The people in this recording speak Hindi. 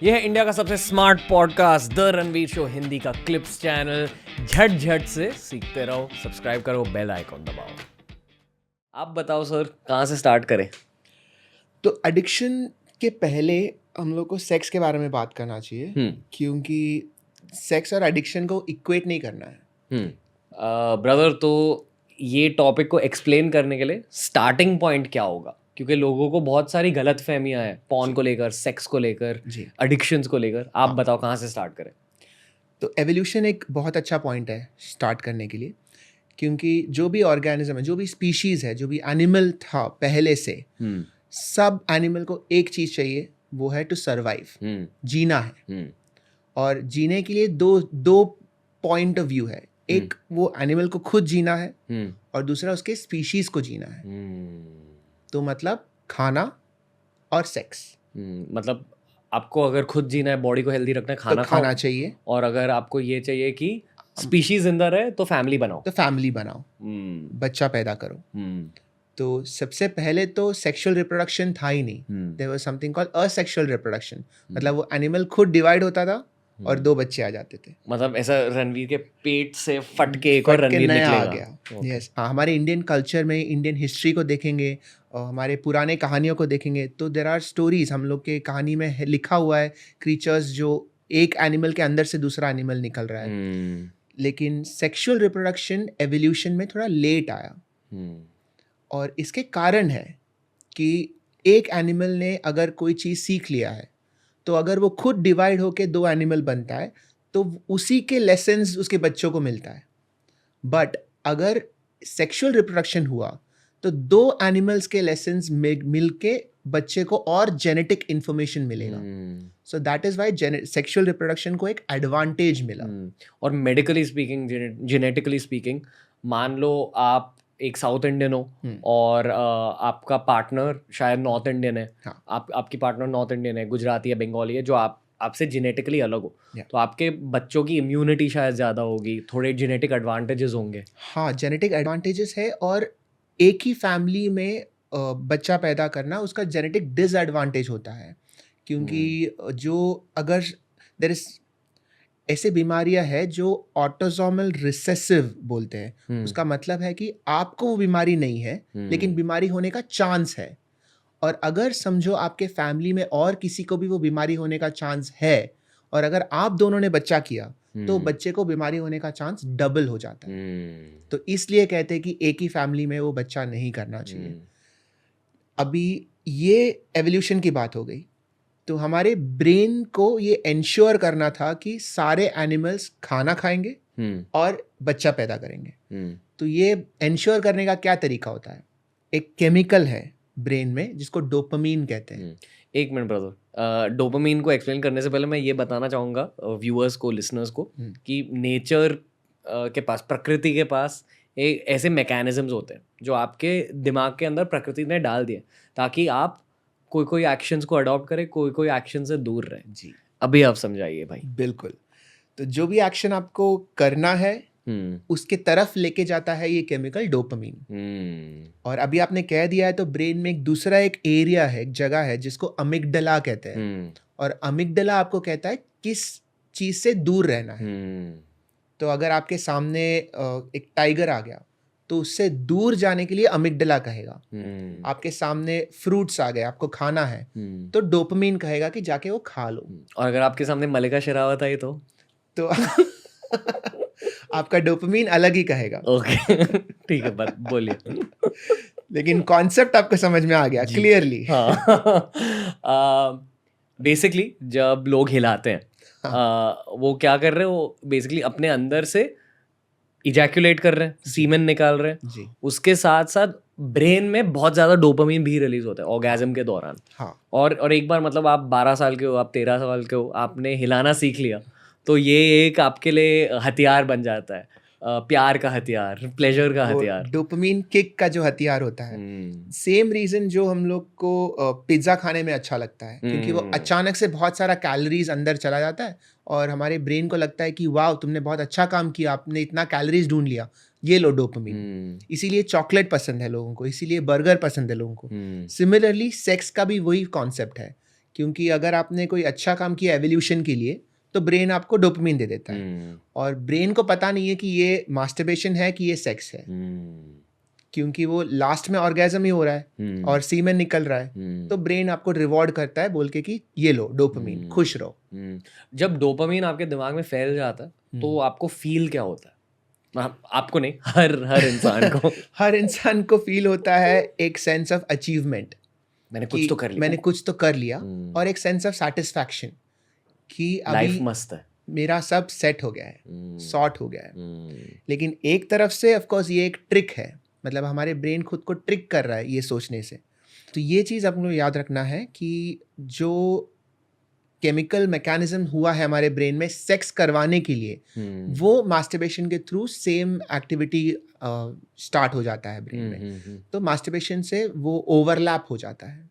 यह है इंडिया का सबसे smart podcast the Ranveer show Hindi का क्लिप्स चैनल। झट झट से सीखते रहो, सब्सक्राइब करो, बेल आइकॉन दबाओ। आप बताओ सर, कहाँ से स्टार्ट करें? तो एडिक्शन के पहले हम लोग को सेक्स के बारे में बात करना चाहिए, क्योंकि सेक्स और एडिक्शन को इक्वेट नहीं करना है। ब्रदर, तो ये टॉपिक को एक्सप्लेन करने के लिए स्टार्टिंग पॉइंट क्या होगा? क्योंकि लोगों को बहुत सारी गलत फहमियाँ हैं पॉर्न को लेकर, सेक्स को लेकर, एडिक्शंस को लेकर। आप बताओ कहाँ से स्टार्ट करें? तो एवोल्यूशन एक बहुत अच्छा पॉइंट है स्टार्ट करने के लिए, क्योंकि जो भी ऑर्गेनिज्म है, जो भी स्पीशीज़ है, जो भी एनिमल था पहले से, सब एनिमल को एक चीज़ चाहिए, वो है टू सर्वाइव, जीना है। और जीने के लिए दो पॉइंट ऑफ व्यू है। एक वो एनिमल को खुद जीना है और दूसरा उसके स्पीशीज को जीना है। तो मतलब खाना और सेक्स। मतलब आपको अगर खुद जीना है, बॉडी को हेल्दी रखना है, खाना तो खाना चाहिए, और अगर आपको ये चाहिए कि स्पीशीज जिंदा रहे तो फैमिली बनाओ। बच्चा पैदा करो। तो सबसे पहले तो सेक्सुअल रिप्रोडक्शन था ही नहीं। There was something called asexual reproduction. मतलब वो एनिमल खुद डिवाइड होता था और दो बच्चे आ जाते थे। मतलब ऐसा रणवीर के पेट से फट के एक और रणवीर निकलेगा। आ गया। यस, हमारे इंडियन कल्चर में, इंडियन हिस्ट्री को देखेंगे और हमारे पुराने कहानियों को देखेंगे तो देयर आर स्टोरीज। हम लोग के कहानी में लिखा हुआ है क्रीचर्स जो एक एनिमल के अंदर से दूसरा एनिमल निकल रहा है। लेकिन सेक्सुअल रिप्रोडक्शन एवोल्यूशन में थोड़ा लेट आया। और इसके कारण है कि एक एनिमल ने अगर कोई चीज़ सीख लिया है, तो अगर वो खुद डिवाइड होके दो एनिमल बनता है तो उसी के लेसन्स उसके बच्चों को मिलता है। बट अगर सेक्सुअल रिप्रोडक्शन हुआ तो दो एनिमल्स के लेसन्स मिलके बच्चे को और जेनेटिक इंफॉर्मेशन मिलेगा। So that is why sexual reproduction को एक एडवांटेज मिला। और मेडिकली स्पीकिंग, जेनेटिकली स्पीकिंग, मान लो आप एक साउथ इंडियन हो और आपका पार्टनर शायद नॉर्थ इंडियन है। आपकी पार्टनर नॉर्थ इंडियन है, गुजराती है, बंगाली है, जो आपसे जेनेटिकली अलग हो, तो आपके बच्चों की इम्यूनिटी शायद ज़्यादा होगी, थोड़े जेनेटिक एडवांटेजेस होंगे। हाँ, जेनेटिक एडवांटेजेस है। और एक ही फैमिली में बच्चा पैदा करना उसका जेनेटिक डिसएडवांटेज होता है, क्योंकि जो अगर देयर इज ऐसे बीमारियां हैं जो ऑटोसोमल रिसेसिव बोलते हैं। उसका मतलब है कि आपको वो बीमारी नहीं है, लेकिन बीमारी होने का चांस है। और अगर समझो आपके फैमिली में और किसी को भी वो बीमारी होने का चांस है और अगर आप दोनों ने बच्चा किया तो बच्चे को बीमारी होने का चांस डबल हो जाता है। तो इसलिए कहते हैं कि एक ही फैमिली में वो बच्चा नहीं करना चाहिए। अभी ये एवोल्यूशन की बात हो गई, तो हमारे ब्रेन को ये एंश्योर करना था कि सारे एनिमल्स खाना खाएंगे और बच्चा पैदा करेंगे। तो ये एंश्योर करने का क्या तरीका होता है? एक केमिकल है ब्रेन में जिसको डोपामीन कहते हैं। एक मिनट ब्रदर, डोपामीन को एक्सप्लेन करने से पहले मैं ये बताना चाहूँगा व्यूअर्स को, लिसनर्स को, कि नेचर के पास, प्रकृति के पास एक ऐसे मैकेनिज्म्स होते हैं जो आपके दिमाग के अंदर प्रकृति ने डाल दिए ताकि आप कोई एक्शंस को अडॉप्ट करें, कोई एक्शन से दूर रहे। जी, अभी आप समझाइए भाई। बिल्कुल। तो जो भी एक्शन आपको करना है उसके तरफ लेके जाता है ये केमिकल डोपामीन। और अभी आपने कह दिया है तो ब्रेन में एक एरिया है, एक जगह है जिसको अमिगडला कहते हैं। और अमिगडला आपको कहता है किस चीज से दूर रहना है। तो अगर आपके सामने एक टाइगर आ गया तो उससे दूर जाने के लिए अमिगडला कहेगा। आपके सामने फ्रूट्स आ गए, आपको खाना है, तो डोपामीन कहेगा कि जाके वो खा लो। और अगर आपके सामने मलिका शेरावत आई तो आपका डोपामीन अलग ही कहेगा। ओके ठीक है, बात बोलिए। लेकिन कॉन्सेप्ट आपको समझ में आ गया क्लियरली। बेसिकली जब लोग हिलाते हैं, वो क्या कर रहे हैं? वो बेसिकली अपने अंदर से इजैक्यूलेट कर रहे हैं, सीमेन निकाल रहे हैं जी। उसके साथ साथ ब्रेन में बहुत ज़्यादा डोपामीन भी रिलीज होता है ऑर्गेज़म के दौरान। और एक बार, मतलब आप 12 साल के हो, आप 13 साल के हो, आपने हिलाना सीख लिया तो ये एक आपके लिए हथियार बन जाता है, प्यार का हथियार, प्लेजर का हथियार, डोपामीन किक का जो हथियार होता है। सेम रीजन जो हम लोग को पिज्ज़ा खाने में अच्छा लगता है, क्योंकि वो अचानक से बहुत सारा कैलोरीज अंदर चला जाता है और हमारे ब्रेन को लगता है कि वाह, तुमने बहुत अच्छा काम किया, आपने इतना कैलोरीज ढूंढ लिया, ये लो डोपामीन। इसीलिए चॉकलेट पसंद है लोगों को, इसीलिए बर्गर पसंद है लोगों को। सिमिलरली सेक्स का भी वही कॉन्सेप्ट है क्योंकि अगर आपने कोई अच्छा काम किया एवोल्यूशन के लिए तो ब्रेन आपको डोपामिन दे देता है, और ब्रेन को पता नहीं है कि ये मास्टरबेशन है कि ये सेक्स है, क्योंकि वो लास्ट में ऑर्गेजम ही हो रहा है और सीमेन निकल रहा है, तो ब्रेन आपको रिवॉर्ड करता है बोल के कि ये लो डोपामिन, खुश रहो। जब डोपामिन आपके दिमाग में फैल जाता है तो आपको फील क्या होता है? आपको नहीं, हर इंसान को हर इंसान को फील होता है एक सेंस ऑफ अचीवमेंट, मैंने कुछ तो कर लिया, मैंने कुछ तो कर लिया, और एक सेंस ऑफ सैटिस्फैक्शन कि लाइफ अभी मस्त है, मेरा सब सेट हो गया है, सॉर्ट हो गया है। लेकिन एक तरफ से ऑफ कोर्स ये एक ट्रिक है, मतलब हमारे ब्रेन खुद को ट्रिक कर रहा है ये सोचने से। तो ये चीज़ अपने याद रखना है कि जो केमिकल मैकेनिज्म हुआ है हमारे ब्रेन में सेक्स करवाने के लिए, वो मास्टरबेशन के थ्रू सेम एक्टिविटी स्टार्ट हो जाता है ब्रेन में, तो मास्टरबेशन से वो ओवरलैप हो जाता है।